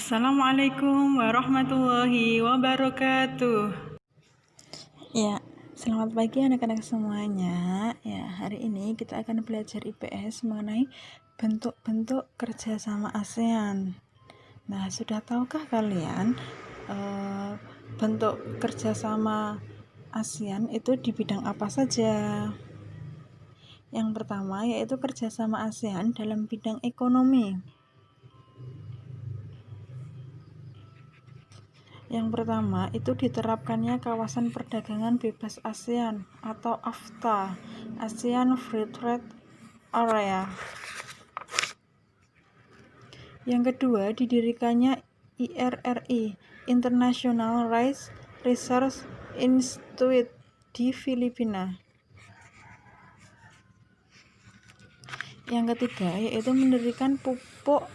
Assalamualaikum warahmatullahi wabarakatuh. Ya, selamat pagi anak-anak semuanya. Ya, hari ini kita akan belajar IPS mengenai bentuk-bentuk kerjasama ASEAN. Nah, sudah tahukah kalian bentuk kerjasama ASEAN itu di bidang apa saja? Yang pertama yaitu kerjasama ASEAN dalam bidang ekonomi. Yang pertama itu diterapkannya kawasan perdagangan bebas ASEAN atau AFTA, ASEAN Free Trade Area. Yang kedua didirikannya IRRI, International Rice Research Institute di Filipina. Yang ketiga yaitu mendirikan pupuk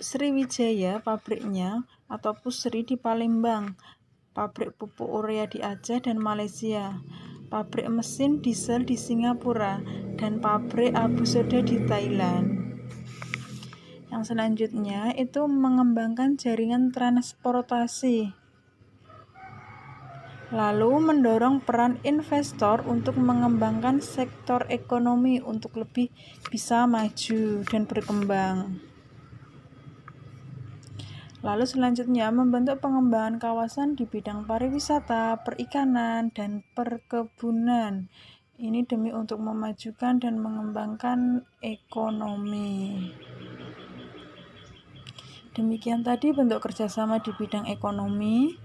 Sriwijaya pabriknya atau Pusri di Palembang, pabrik pupuk urea di Aceh dan Malaysia, pabrik mesin diesel di Singapura, dan pabrik abu soda di Thailand. Yang selanjutnya itu mengembangkan jaringan transportasi, lalu mendorong peran investor untuk mengembangkan sektor ekonomi untuk lebih bisa maju dan berkembang. Lalu selanjutnya membentuk pengembangan kawasan di bidang pariwisata, perikanan, dan perkebunan. Ini demi untuk memajukan dan mengembangkan ekonomi. Demikian tadi bentuk kerjasama di bidang ekonomi.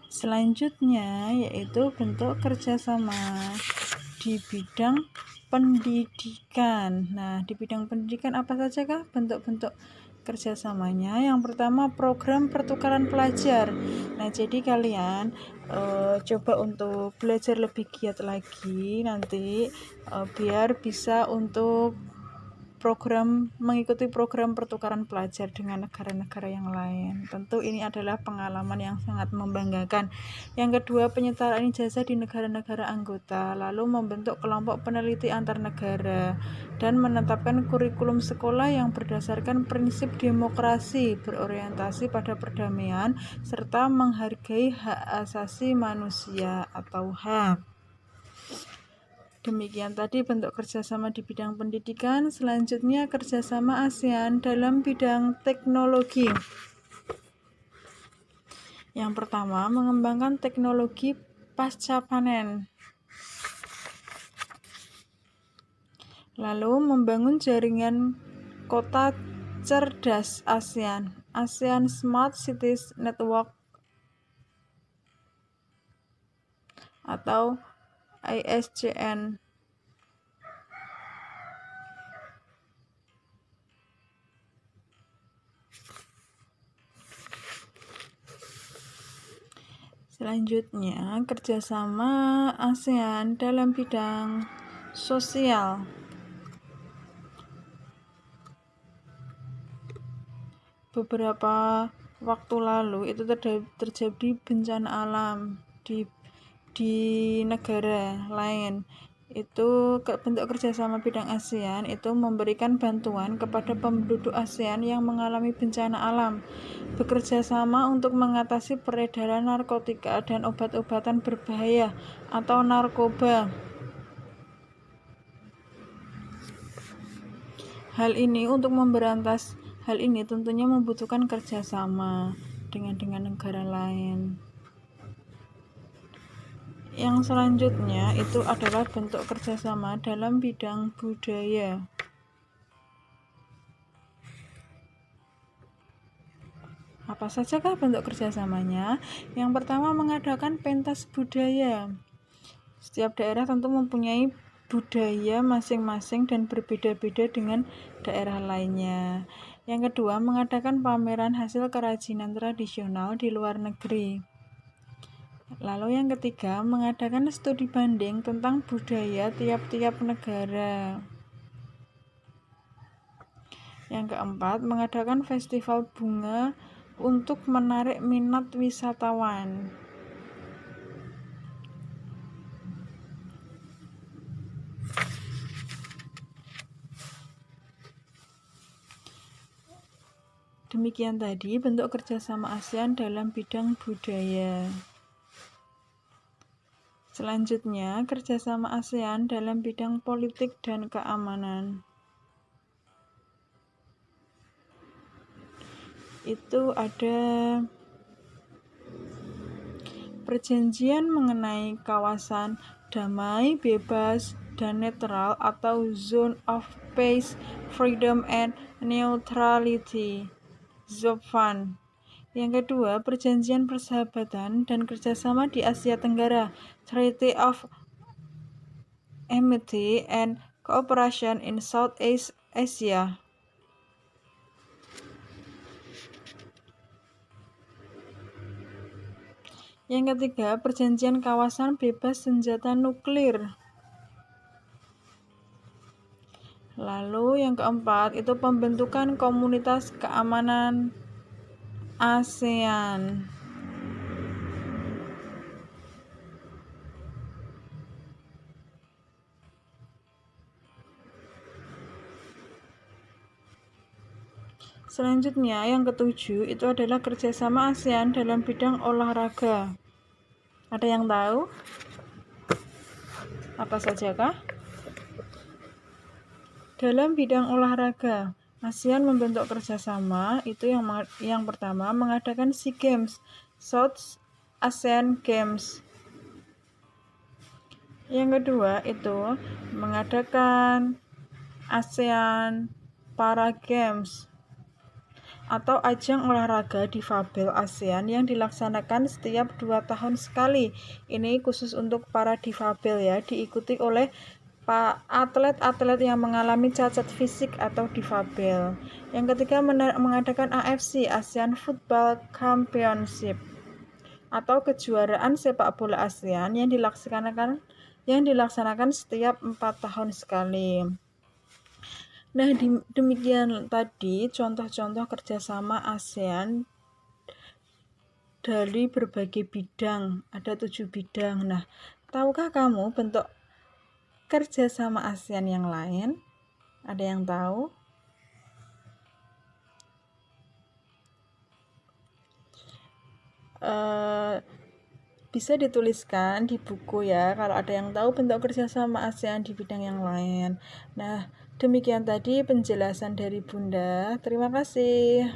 Selanjutnya yaitu bentuk kerjasama di bidang pendidikan. Nah, di bidang pendidikan apa saja kah bentuk-bentuk kerjasamanya? Yang pertama program pertukaran pelajar. Nah, jadi kalian coba untuk belajar lebih giat lagi nanti biar bisa untuk mengikuti program pertukaran pelajar dengan negara-negara yang lain. Tentu ini adalah pengalaman yang sangat membanggakan. Yang kedua, penyetaraan ijazah di negara-negara anggota, lalu membentuk kelompok peneliti antar negara dan menetapkan kurikulum sekolah yang berdasarkan prinsip demokrasi, berorientasi pada perdamaian serta menghargai hak asasi manusia atau HAM. Demikian tadi bentuk kerjasama di bidang pendidikan. Selanjutnya kerjasama ASEAN dalam bidang teknologi. Yang pertama, mengembangkan teknologi pasca panen. Lalu membangun jaringan kota cerdas ASEAN, ASEAN Smart Cities Network atau ISCN. Selanjutnya, kerjasama ASEAN dalam bidang sosial. Beberapa waktu lalu itu terjadi bencana alam di negara lain. Itu bentuk kerjasama bidang ASEAN itu memberikan bantuan kepada penduduk ASEAN yang mengalami bencana alam, bekerja sama untuk mengatasi peredaran narkotika dan obat-obatan berbahaya atau narkoba. Hal ini tentunya membutuhkan kerjasama dengan negara lain. Yang selanjutnya itu adalah bentuk kerjasama dalam bidang budaya. Apa sajakah bentuk kerjasamanya? Yang pertama mengadakan pentas budaya. Setiap daerah tentu mempunyai budaya masing-masing dan berbeda-beda dengan daerah lainnya. Yang kedua mengadakan pameran hasil kerajinan tradisional di luar negeri. Lalu yang ketiga, mengadakan studi banding tentang budaya tiap-tiap negara. Yang keempat, mengadakan festival bunga untuk menarik minat wisatawan. demikian tadi bentuk kerjasama ASEAN dalam bidang budaya. Selanjutnya, kerjasama ASEAN dalam bidang politik dan keamanan. Itu ada perjanjian mengenai kawasan damai, bebas, dan netral atau Zone of Peace, Freedom, and Neutrality, ZOPFAN. Yang kedua, perjanjian persahabatan dan kerjasama di Asia Tenggara, Treaty of Amity and Cooperation in Southeast Asia. Yang ketiga, perjanjian kawasan bebas senjata nuklir. Lalu yang keempat, itu pembentukan komunitas keamanan ASEAN. Selanjutnya, yang ketujuh, itu adalah kerjasama ASEAN dalam bidang olahraga. Ada yang tahu? Apa sajakah? Dalam bidang olahraga, ASEAN membentuk kerjasama, itu yang pertama mengadakan SEA Games, South ASEAN Games. Yang kedua itu mengadakan ASEAN Para Games atau ajang olahraga difabel ASEAN yang dilaksanakan setiap 2 tahun sekali. Ini khusus untuk para difabel ya, diikuti oleh atlet-atlet yang mengalami cacat fisik atau difabel. Yang ketiga mengadakan AFC, ASEAN Football Championship atau kejuaraan sepak bola ASEAN yang dilaksanakan setiap 4 tahun sekali. Nah, demikian tadi contoh-contoh kerjasama ASEAN dari berbagai bidang. Ada 7 bidang. Nah, tahukah kamu bentuk kerjasama ASEAN yang lain? Ada yang tahu? Bisa dituliskan di buku ya kalau ada yang tahu bentuk kerjasama ASEAN di bidang yang lain. Nah, demikian tadi penjelasan dari Bunda. Terima kasih.